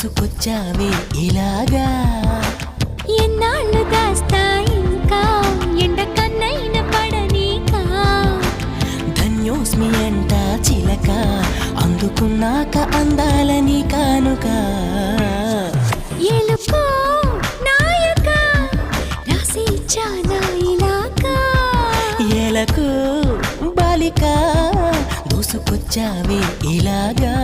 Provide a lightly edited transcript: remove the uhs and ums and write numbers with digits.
దూసుకొచ్చావే ఇలాగా ఎన్నాళ్ళు దాస్తా ఇంకా ఎండ కన్నైన పడనీకా ధన్యోస్మి అంట చిలక అందుకున్నాక అందాలని కానుక ఎలుకో నాయక రాసి ఇచ్చానా ఇలాగా ఎలకు బాలిక దూసుకొచ్చావే ఇలాగా